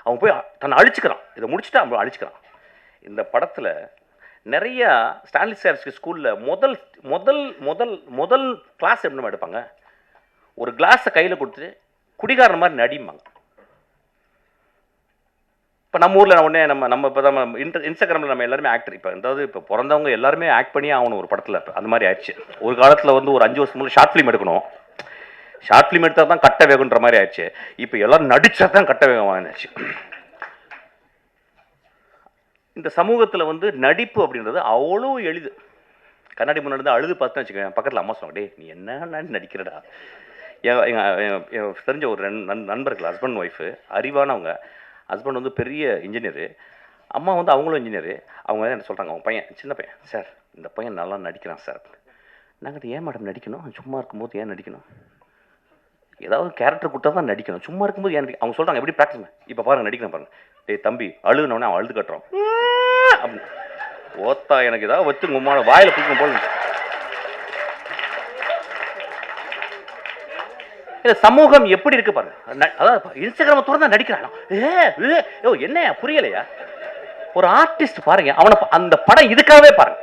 அவன் போய் தன்னை அழிச்சுக்கிறான். இதை முடிச்சுட்டா அவன் அழிச்சுக்கிறான். இந்த படத்தில் நிறைய ஸ்டான்லி சார்ஸ்க்கு ஸ்கூலில் முதல் கிளாஸ் எப்படி எடுப்பாங்க, ஒரு கிளாஸை கையில் கொடுத்துட்டு குடிகாரன் மாதிரி நடிம்பாங்க. இப்போ நம்ம ஊரில் உடனே நம்ம இப்போ நம்ம இன்ஸ்டாகிராமில் நம்ம எல்லாருமே ஆக்டர். இப்போ பிறந்தவங்க எல்லாருமே ஆக்ட் பண்ணி ஆகணும் ஒரு படத்தில். அந்த மாதிரி ஆயிடுச்சு. ஒரு காலத்தில் வந்து ஒரு 5 வருஷம் முன்னாடி ஷார்ட் ஃபிலிம் எடுக்கணும். ஷார்ட் ஃபிலிம் எடுத்தால் தான் கட்ட வேகன்ற மாதிரி ஆயிடுச்சு. இப்போ எல்லாரும் நடிச்சா தான் கட்ட வேகம் ஆயிடுச்சு. இந்த சமூகத்தில் வந்து நடிப்பு அப்படின்றது அவ்வளோ எளிது. கண்ணாடி முன்னாடி அழுது பார்த்துன்னு வச்சுக்கோங்க, பக்கத்தில் அம்மா சொன்னாங்க, டே நீ என்ன நடிக்கிறடா. என் தெரிஞ்ச ஒரு நண்பர்கள், ஹஸ்பண்ட் ஒய்ஃபு, அறிவானவங்க. ஹஸ்பண்ட் வந்து பெரிய இன்ஜினியரு, அம்மா வந்து அவங்களும் இன்ஜினியரு. அவங்க என்ன சொல்கிறாங்க, அவங்க பையன் சின்ன பையன், சார் இந்த பையன் நல்லா நடிக்கிறான் சார். நாங்கள் ஏன் மேடம் நடிக்கணும், சும்மா இருக்கும்போது ஏன் நடிக்கணும், ஏதாவது கேரக்டர் கொடுத்தா தான் நடிக்கணும், சும்மா இருக்கும்போது ஏன் அவங்க சொல்கிறாங்க, எப்படி ப்ராக்டிஸ். இப்போ பாருங்கள் நடிக்கிறேன் பாருங்கள், டேய் தம்பி அழுகுனவனே அவன் அழுது கட்டுறான் அப்படின்னு. ஓத்தா எனக்கு ஏதாவது வச்சு உமான வாயில் பிடிக்கணும் போல. இல்லை சமூகம் எப்படி இருக்கு பாருங்க. அதாவது இன்ஸ்டாகிராமை திறந்தா நடிக்கிறான். என்ன புரியலையா? ஒரு ஆர்டிஸ்ட் பாருங்க, அவனை அந்த படம் இதுக்காகவே பாருங்க.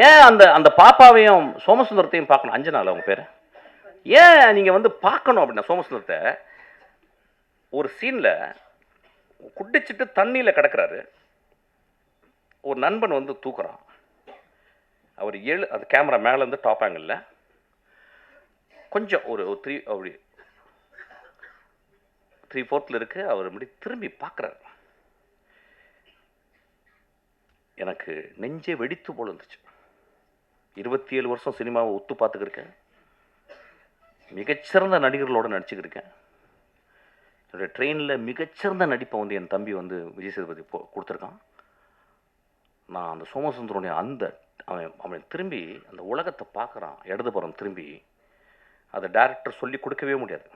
ஏன் அந்த பாப்பாவையும் சோமசுந்தரத்தையும் பார்க்கணும், அஞ்சனால அவங்க பேர், ஏன் நீங்க வந்து பார்க்கணும் அப்படின்னா, சோமசுந்தரத்தை ஒரு சீன்ல குடிச்சிட்டு தண்ணியில கிடக்குறாரு, ஒரு நண்பன் வந்து தூக்குறான், அவர் அது கேமரா மேல இருந்து டாப் ஆங்கிள் கொஞ்சம் ஒரு 3/4 இருக்கு, அவர் அப்படி திரும்பி பார்க்குறாரு. எனக்கு நெஞ்சே வெடித்து போல இருந்துச்சு. 27 வருஷம் சினிமாவை ஒத்து பார்த்துக்கிருக்கேன், மிகச்சிறந்த நடிகர்களோடு நடிச்சுக்கிருக்கேன். என்னுடைய ட்ரெயினில் மிகச்சிறந்த நடிப்பை வந்து என் தம்பி வந்து விஜய் சேதுபதி கொடுத்துருக்கான். நான் அந்த சோமசுந்தரனுடைய அவன் திரும்பி அந்த உலகத்தை பார்க்குறான், இடதுபுறம் திரும்பி. அதை டைரக்டர் சொல்லி கொடுக்கவே முடியாது.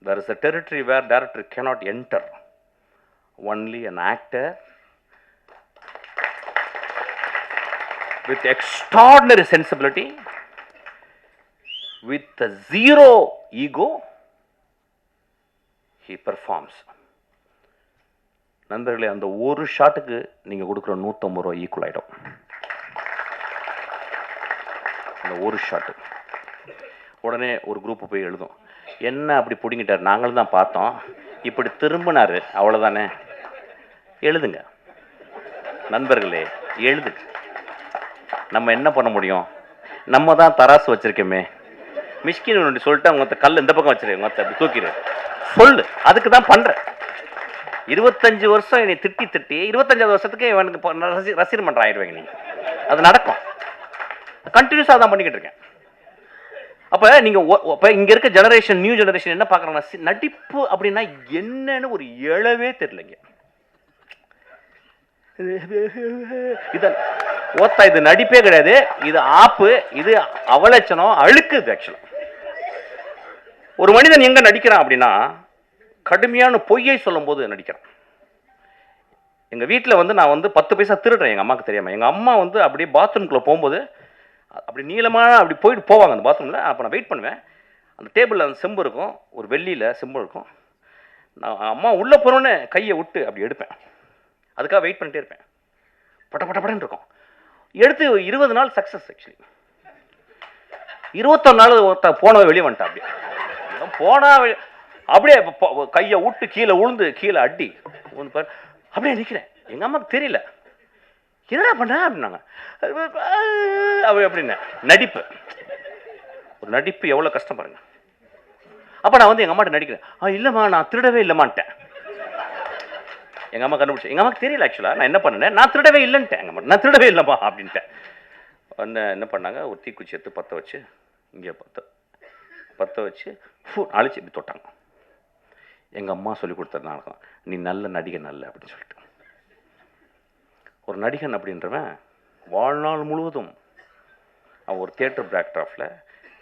There is a territory where director cannot enter. Only an actor with extraordinary sensibility, with a zero ego, he performs. நண்பர்களே, அந்த ஒரு ஷாட்டுக்கு நீங்கள் கொடுக்குற 150 ரூபா ஈக்குவல் ஆகிடும். அந்த ஒரு ஷாட்டு. உடனே ஒரு குரூப்பு போய் எழுதும், என்ன அப்படி பிடிங்கிட்டார், நாங்களும் தான் பார்த்தோம், இப்படி திரும்பினார், அவ்வளோதானே. எழுதுங்க நண்பர்களே, எழுதுங்க. நம்ம என்ன பண்ண முடியும், நம்ம தான் தராசு வச்சிருக்கோமே. மிஷ்கின் சொல்லிட்டு அவங்க கல் இந்த பக்கம் வச்சிரு, அப்படி தூக்கிடு சொல்லு, அதுக்கு தான் பண்ணுறேன். 25 வருஷம் என்னை திட்டி 25வது வருஷத்துக்கு இவனுக்கு ரசிகர் மன்றம் ஆயிடுவாங்க நீங்கள். அது நடக்கும், கண்டினியூஸாக தான் பண்ணிக்கிட்டு இருக்கேன். அப்போ நீங்கள் இப்போ இங்கே இருக்க ஜெனரேஷன், நியூ ஜெனரேஷன் என்ன பார்க்குறாங்கன்னா, நடிப்பு அப்படின்னா என்னன்னு ஒரு எழவே தெரியலைங்க. இது நடிப்பே கிடையாது, இது ஆப்பு, இது அவலட்சணம், அழுக்குது. ஆக்சுவலாக ஒரு மனிதன் எங்கே நடிக்கிறான் அப்படின்னா, கடுமையான பொய்யை சொல்லும் போது நடிக்கிறான். எங்கள் வீட்டில் வந்து நான் வந்து 10 பைசா திருடுறேன், எங்கள் அம்மாவுக்கு தெரியாமல். எங்கள் அம்மா வந்து அப்படியே பாத்ரூம்குள்ளே போகும்போது அப்படி நீளமான அப்படி போவாங்க அந்த பாத்ரூமில். அப்போ நான் வெயிட் பண்ணுவேன். அந்த டேபிளில் அந்த செம்பு இருக்கும், ஒரு வெள்ளியில் செம்பு இருக்கும். நான் அம்மா உள்ளே போகிறோன்னே கையை விட்டு அப்படி எடுப்பேன். அதுக்காக வெயிட் பண்ணிட்டே இருப்பேன். படன்னு இருக்கும். எடுத்து 20 நாள் சக்ஸஸ். ஆக்சுவலி 21 நாள் போனவன் வெளியே வந்துட்டான். அப்படியே போனா அப்படியே கையை விட்டு கீழே உளுந்து கீழே அடி அப்படியே நிற்கிறேன். எங்கள் அம்மாவுக்கு தெரியல, என்னடா பண்ண அப்படின்னாங்க. அப்படின்னா நடிப்பு, ஒரு நடிப்பு எவ்வளோ கஷ்டம் பாருங்க. அப்போ நான் வந்து எங்கள் அம்மாட்ட நடிக்கிறேன். இல்லைம்மா நான் திருடவே இல்லைம்மான்ட்டேன். எங்கள் அம்மா கண்டுபிடிச்சேன். எங்கள் அம்மாவுக்கு தெரியல ஆக்சுவலாக நான் என்ன பண்ணேன், நான் திருடவே இல்லைன்ட்டேன். எங்கள் அம்மா நான் திருடவே இல்லைம்மா அப்படின்ட்டேன். என்ன பண்ணாங்க, ஒரு தீக்குச்சி எடுத்து பற்ற வச்சு, இங்கே பற்ற வச்சு அழிச்சு இப்படி தொட்டாங்க. எங்கள் அம்மா சொல்லி கொடுத்ததுனால நீ நல்ல நடிகன் நல்ல அப்படின்னு சொல்லிட்டு. ஒரு நடிகன் அப்படின்றவன் வாழ்நாள் முழுவதும் அவன் ஒரு தியேட்டர் பேக்ட்ராஃபில்,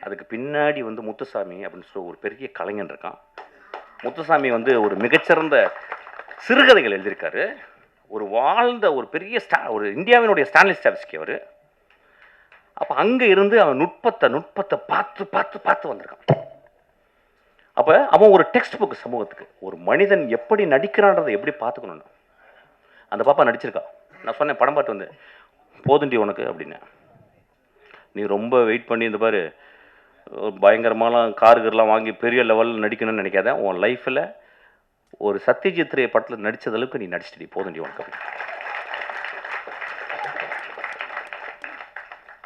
அதுக்கு பின்னாடி வந்து முத்துசாமி அப்படின்னு சொல்லி ஒரு பெரிய கலைஞன் இருக்கான். முத்துசாமி வந்து ஒரு மிகச்சிறந்த சிறுகதைகள் எழுதியிருக்காரு. ஒரு வாழ்ந்த ஒரு பெரிய ஒரு இந்தியாவினுடைய ஸ்டான்லி ஸ்டாவிஸ்கி அவர். அப்போ அங்கே இருந்து அவன் நுட்பத்தை பார்த்து பார்த்து பார்த்து வந்திருக்கான். அப்போ அவன் ஒரு டெக்ஸ்ட் புக் சமூகத்துக்கு, ஒரு மனிதன் எப்படி நடிக்கிறான்றதை எப்படி பார்த்துக்கணும்னு. அந்த பாப்பா நடிச்சிருக்கா. நான் சொன்னேன், படம் பார்த்து வந்து போதுண்டி உனக்கு அப்படின்னு. நீ ரொம்ப வெயிட் பண்ணி இந்த பாரு பயங்கரமாலாம் காருகர்லாம் வாங்கி பெரிய லெவலில் நடிக்கணும்னு நினைக்காத. உன் லைஃப்பில் ஒரு சத்யஜித் ரே படத்தில் நடித்தது அளவுக்கு நீ நடிச்சிட்டி, போதுண்டி உனக்கு அப்படின்னு.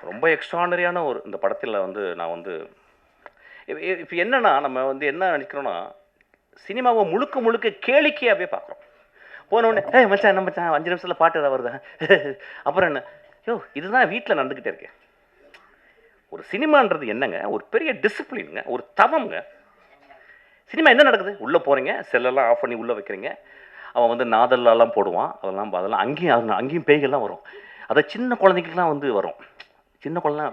ரொம்ப எக்ஸ்ட்ரானரியான ஒரு இந்த படத்தில் வந்து நான் வந்து இப்போ என்னன்னா நம்ம வந்து என்ன நினைக்கிறோன்னா சினிமாவை முழுக்க முழுக்க கேளிக்கையாகவே பார்க்குறோம். போனோடனே மச்சான் என்ன மச்சான் 5 நிமிஷத்தில் பாட்டு ஏதாவது வருதா அப்புறம் என்ன இதுதான் வீட்டில் நடந்துக்கிட்டே இருக்கேன். ஒரு சினிமான்றது என்னங்க, ஒரு பெரிய டிசிப்ளினுங்க, ஒரு தவம்ங்க. சினிமா என்ன நடக்குது, உள்ளே போகிறீங்க, செல்லெல்லாம் ஆஃப் பண்ணி உள்ளே வைக்கிறீங்க, அவன் வந்து நாதல்லாம் போடுவான், அதெல்லாம் அங்கேயும் பேய்கள்லாம் வரும். அதை சின்ன குழந்தைங்களுக்குலாம் வந்து வரும். சின்ன குழந்தை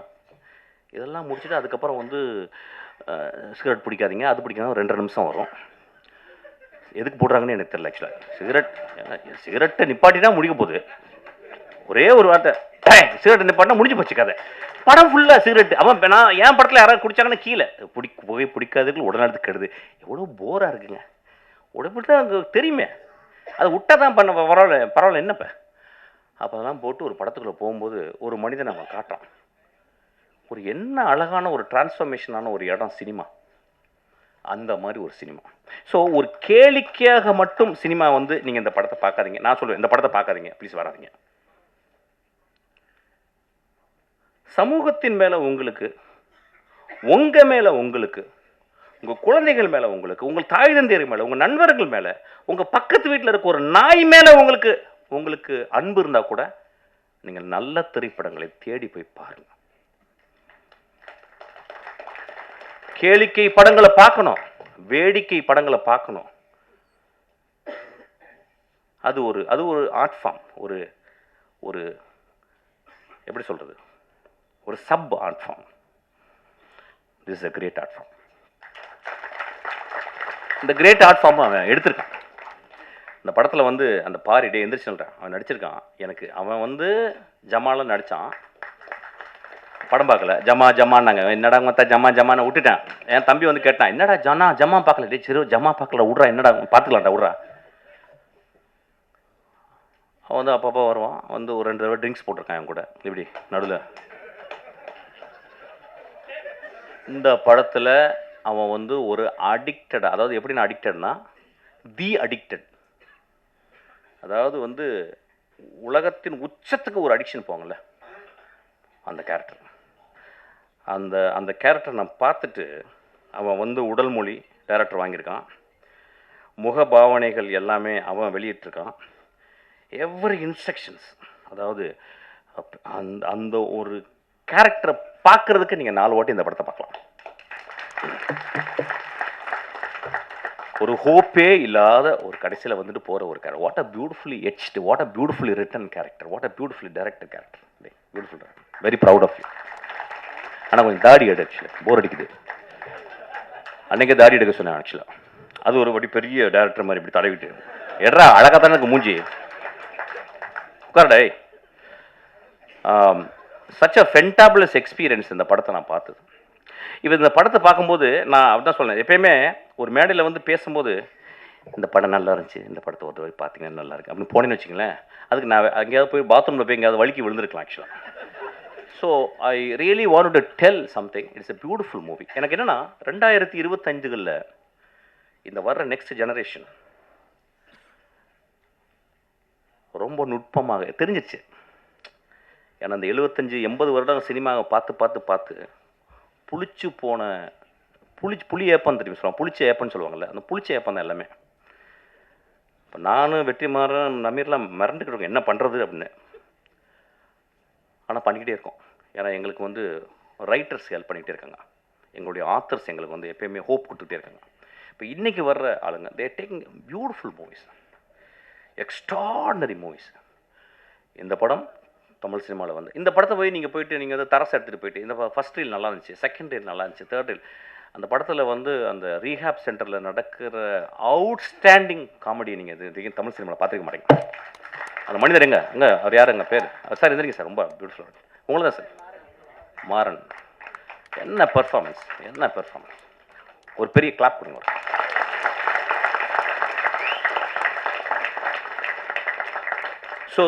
இதெல்லாம் முடிச்சுட்டு அதுக்கப்புறம் வந்து சிகரெட் பிடிக்காதீங்க, அது பிடிக்காத 2 நிமிஷம் வரும். எதுக்கு போடுறாங்கன்னு எனக்கு தெரியல. ஆக்சுவலாக சிகரெட்டை நிப்பாட்டினா முடிக்க போகுது. ஒரே ஒரு வார்த்தை சிகரெட்டை நிப்பாட்டினா முடிஞ்சு போச்சு கதை. படம் ஃபுல்லாக சிகரெட். அவன் நான் என் படத்தில் யாராவது குடிச்சாங்கன்னா கீழே புகை பிடிக்காதுக்கு உடனடித்து கெடுது. எவ்வளோ போராக இருக்குங்க. உடம்புட்டு அங்கே தெரியுமே, அதை விட்டா தான் பண்ண பரவாயில்ல என்னப்போ. அப்போ அதெல்லாம் போட்டு ஒரு படத்துக்குள்ளே போகும்போது ஒரு மனிதனை அவன் காட்டுறான். ஒரு என்ன அழகான ஒரு டிரான்ஸ்ஃபர்மேஷனான ஒரு இடம் சினிமா. அந்த மாதிரி ஒரு சினிமா. ஸோ ஒரு கேளிக்கையாக மட்டும் சினிமா வந்து நீங்கள் இந்த படத்தை பார்க்காதீங்க. நான் சொல்லுவேன், இந்த படத்தை பார்க்காதீங்க, ப்ளீஸ் வராதிங்க. சமூகத்தின் மேலே உங்களுக்கு, உங்கள் மேலே உங்களுக்கு, உங்கள் குழந்தைகள் மேலே உங்களுக்கு, உங்கள் தாய் தந்தையர் மேலே, உங்கள் நண்பர்கள் மேலே, உங்கள் பக்கத்து வீட்டில் இருக்க ஒரு நாய் மேலே உங்களுக்கு அன்பு இருந்தால் கூட நீங்கள் நல்ல திரைப்படங்களை தேடி போய் பாருங்கள். கேளிக்கை படங்களை பார்க்கணும், வேடிக்கை படங்களை பார்க்கணும். அது ஒரு ஆர்ட் ஃபார்ம். ஒரு எப்படி சொல்றது, ஒரு sub art form. This is a great art form. இந்த கிரேட் ஆர்ட் ஃபார்ம் அவன் எடுத்திருக்கான். இந்த படத்தில் வந்து அந்த பாரிடே எந்திரிச்சு அவன் நடிச்சிருக்கான். எனக்கு அவன் வந்து ஜமால நடித்தான். படம் பார்க்கல, ஜமான்னாங்க. என்னடா மொத்தம் ஜமான்னு விட்டுட்டேன். என் தம்பி வந்து கேட்டான், என்னடா ஜமா பார்க்கல. டே சரி ஜமா பார்க்கல, விட்றா, என்னடா பார்த்துக்கலாம்டா, விட்றா. அவன் வந்து அப்பப்போ வருவான், வந்து ஒரு 2 தடவை ட்ரிங்க்ஸ் போட்டிருக்கான் என் கூட இப்படி நடுவில். இந்த படத்தில் அவன் வந்து ஒரு அடிக்டட், அதாவது எப்படின்னா அடிக்டட்னா தி அடிக்டட், அதாவது வந்து உலகத்தின் உச்சத்துக்கு ஒரு அடிக்ஷன் போங்கள்ல, அந்த கேரக்டர். அந்த கேரக்டர் நான் பார்த்துட்டு, அவன் வந்து உடல் மொழி டைரக்டர் வாங்கியிருக்கான், முக பாவனைகள் எல்லாமே அவன் வெளியிட்டிருக்கான். எவ்ரி இன்ஸ்ட்ரக்ஷன்ஸ், அதாவது அந்த ஒரு கேரக்டரை பார்க்கறதுக்கு நீங்கள் 4 வாட்டி இந்த படத்தை பார்க்கலாம். ஒரு ஹோப்பே இல்லாத ஒரு கடைசியில் வந்துட்டு போகிற ஒரு character. What a beautifully etched, what a beautifully written character, what a beautifully director character. Beautiful, very proud of you. ஆனால் கொஞ்சம் தாடி எடு, ஆக்சுவலாக போர் அடிக்குது. அன்றைக்கே தாடி எடுக்க சொன்னேன் ஆக்சுவலாக. அது ஒரு வாட்டி பெரிய டேரக்டர் மாதிரி இப்படி தடவிட்டு, எட்ரா அழகாக தானே இருக்கு மூஞ்சி, உட்காரடே. சச் அ ஃபென்டாபுலஸ் எக்ஸ்பீரியன்ஸ் இந்த படத்தை நான் பார்த்தது. இப்போ இந்த படத்தை பார்க்கும்போது நான் அப்படிதான் சொன்னேன், எப்பயுமே ஒரு மேடையில் வந்து பேசும்போது இந்த படம் நல்லா இருந்துச்சு, இந்த படத்தை ஒரு வரை பார்த்தீங்கன்னா நல்லா இருக்கு அப்படின்னு போனேன்னு வச்சுங்களேன், அதுக்கு நான் எங்கேயாவது போய் பாத்ரூமில் போய் எங்கேயாவது வலிக்கு விழுந்திருக்கலாம் ஆக்சுவலாக. So I really want to tell something. It's a beautiful movie. எனக்கு என்னென்னா 2025 இந்த வர்ற நெக்ஸ்ட் ஜெனரேஷன் ரொம்ப நுட்பமாக தெரிஞ்சிச்சு. ஏன்னா அந்த 75-80 வருடம் சினிமாவை பார்த்து புளிச்சு போன புளி ஏப்பம் தெரியும் சொல்லுவாங்க, புளிச்ச ஏப்பன்னு சொல்லுவாங்கள்ல, அந்த புளிச்ச ஏப்பம் தான் எல்லாமே. இப்போ நானும் வெற்றிமாறன் நமீர்லாம் மிரண்டுக்கிட்டு இருக்கோம் என்ன பண்ணுறது அப்படின்னு. ஆனால் பண்ணிக்கிட்டே இருக்கோம். ஏன்னா எங்களுக்கு வந்து ரைட்டர்ஸ் ஹெல்ப் பண்ணிக்கிட்டே இருக்காங்க, எங்களுடைய ஆத்தர்ஸ் எங்களுக்கு வந்து எப்பயுமே ஹோப் கொடுத்துக்கிட்டே இருக்காங்க. இப்போ இன்றைக்கி வர்ற ஆளுங்க தே taking beautiful movies, extraordinary movies. இந்த படம் தமிழ் சினிமாவில் வந்து இந்த படத்தை போய் நீங்கள் வந்து தரசை எடுத்துகிட்டு போயிட்டு, இந்த ஃபஸ்ட் ரீல் நல்லா இருந்துச்சு, செகண்ட் ரீல் நல்லா இருந்துச்சு, தேர்ட் ரீல். அந்த படத்தில் வந்து அந்த ரீஹாப் சென்டரில் நடக்கிற அவுட்ஸ்டாண்டிங் காமெடி நீங்கள் இது தமிழ் சினிமாவில் பார்த்துருக்க மாட்டேங்க. அந்த மனிதர் எங்கே அவர் யாருங்க பேர் சார் இருந்துருங்க சார், ரொம்ப பியூட்டிஃபுல்லாக உங்களுக்கு தான் சார். மாறன், என்ன பெர்ஃபார்மன்ஸ், ஒரு பெரிய கிளாப் கொடுங்க. ஸோ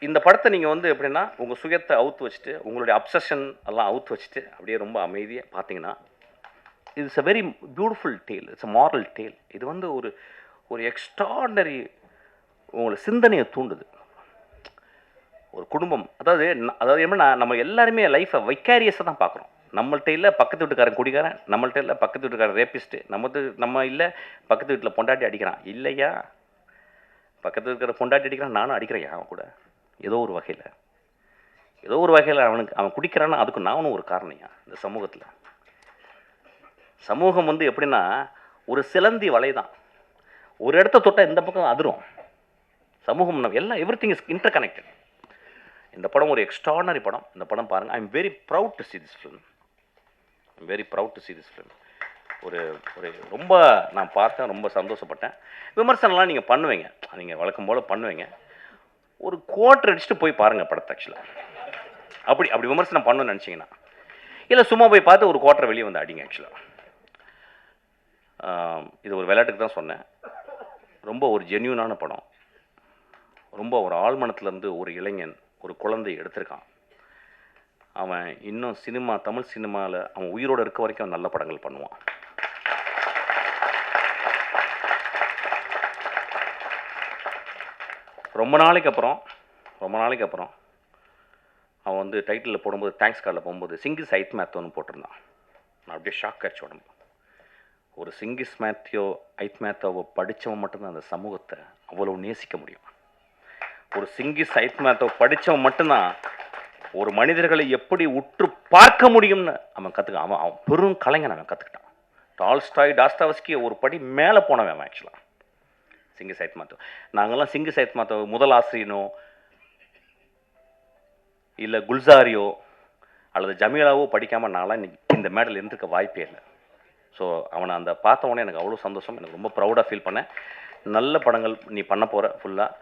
இந்த படத்தை நீங்கள் வந்து எப்படின்னா உங்கள் சுயத்தை அவுத்து வச்சுட்டு, உங்களுடைய அப்சஷன் எல்லாம் அவுத்து வச்சுட்டு அப்படியே ரொம்ப அமைதியாக பார்த்தீங்கன்னா, it's a very beautiful tale, it's a moral tale. இது வந்து ஒரு எக்ஸ்ட்ராடனரி உங்களை சிந்தனையை தூண்டுது. ஒரு குடும்பம், அதாவது எப்படின்னா நம்ம எல்லாருமே லைஃப்பை வைக்காரியஸாக தான் பார்க்குறோம். நம்மள்ட்ட இல்லை பக்கத்து வீட்டுக்காரன் குடிக்காரன், நம்மள்ட்ட இல்லை பக்கத்து வீட்டுக்காரன் ரேபிஸ்ட்டு, நம்ம இல்லை பக்கத்து வீட்டில் பொண்டாட்டி அடிக்கிறான். இல்லையா, பக்கத்து இருக்கிற பொண்டாட்டி அடிக்கிறான், நானும் அடிக்கிறேன் அவன் கூட. ஏதோ ஒரு வகையில் அவன் குடிக்கிறான்னா அதுக்கு நானும் ஒரு காரணியா இந்த சமூகத்தில். சமூகம் வந்து எப்படின்னா ஒரு சிலந்தி வலை தான். ஒரு இடத்த தொட்டால் இந்த பக்கம் அதிரும். சமூகம் எல்லாம் எவ்ரிதிங் இஸ் இன்டர் கனெக்டட். இந்த படம் ஒரு எக்ஸ்ட்ரானரி படம். இந்த படம் பாருங்கள். I am very proud to see this film. ஒரு ரொம்ப நான் பார்த்தேன், ரொம்ப சந்தோஷப்பட்டேன். விமர்சனம்லாம் நீங்கள் பண்ணுவீங்க, நீங்கள் வழக்கம் போல் பண்ணுவீங்க. ஒரு குவார்ட்டர் அடிச்சுட்டு போய் பாருங்கள் படத்தை. ஆக்சுவலாக அப்படி விமர்சனம் பண்ணணும்னு நினச்சிங்கன்னா, இல்லை சும்மா போய் பார்த்து ஒரு குவார்ட்டர் வெளியே வந்து அடிங்க. ஆக்சுவலாக இது ஒரு விளையாட்டுக்கு தான் சொன்னேன். ரொம்ப ஒரு ஜென்யூனான படம். ரொம்ப ஒரு ஆழ்மனத்துலேருந்து ஒரு இளைஞன், ஒரு குழந்தை எடுத்திருக்கான். அவன் இன்னும் தமிழ் சினிமாவில் அவன் உயிரோடு இருக்க வரைக்கும் அவன் நல்ல படங்கள் பண்ணுவான். ரொம்ப நாளைக்கு அப்புறம் அவன் வந்து டைட்டிலில் போடும்போது, தேங்க்ஸ் கார்டில் போகும்போது சிங்கிஸ் ஐத் மேத்தோன்னு போட்டிருந்தான். நான் அப்படியே ஷாக் ஆச்சு உடம்பு. ஒரு சிங்கிஸ் ஐத் மேத்தோவை படித்தவன் மட்டும்தான் அந்த சமூகத்தை அவ்வளோ நேசிக்க முடியும். ஒரு சிங்கிஸ் ஐத் மேத்தோவை படித்தவன் மட்டும்தான் ஒரு மனிதர்களை எப்படி உற்று பார்க்க முடியும்னு அவன் கற்றுக்கான். அவன் பெரும் கலைஞன். அவன் கற்றுக்கிட்டான். டால்ஸ்டாய், டாஸ்டாவஸ்கி ஒரு படி மேலே போனவன் அவன். ஆக்சுவலாக சிங்கிஸ் ஐத் மேத்தோ, நாங்கள்லாம் சிங்கிஸ் ஐத் மேத்தோ முதல் ஆசிரியனோ இல்லை குல்சாரியோ அல்லது ஜமீலாவோ படிக்காமல் நான்லாம் இன்னைக்கு இந்த மேடல் இருந்திருக்க வாய்ப்பே இல்லை. ஸோ அவனை அந்த பார்த்த உடனே எனக்கு அவ்வளோ சந்தோஷம். எனக்கு ரொம்ப ப்ரௌடாக ஃபீல் பண்ணேன். நல்ல படங்கள் நீ பண்ண போகிற ஃபுல்லாக.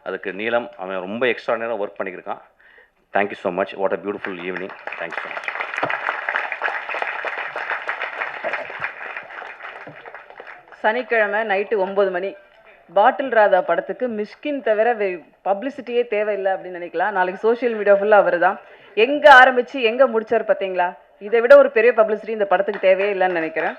அதுக்கு நீலம் அவன் ரொம்ப எக்ஸ்ட்ரானரியாக ஒர்க் பண்ணியிருக்கான். Thank you so much. What a beautiful evening. Thank you so much. சனிக்கிழமை நைட்டு 9 மணி பாட்டில் ராதா படத்துக்கு மிஷ்கின் தவிர பப்ளிசிட்டியே தேவையில்லை அப்படின்னு நினைக்கலாம். நாளைக்கு சோஷியல் மீடியா ஃபுல்லாக அவர் தான். எங்கே ஆரம்பித்து எங்கே முடிச்சார் பார்த்தீங்களா? இதை விட ஒரு பெரிய பப்ளிசிட்டி இந்த படத்துக்கு தேவையே இல்லைன்னு நினைக்கிறேன்.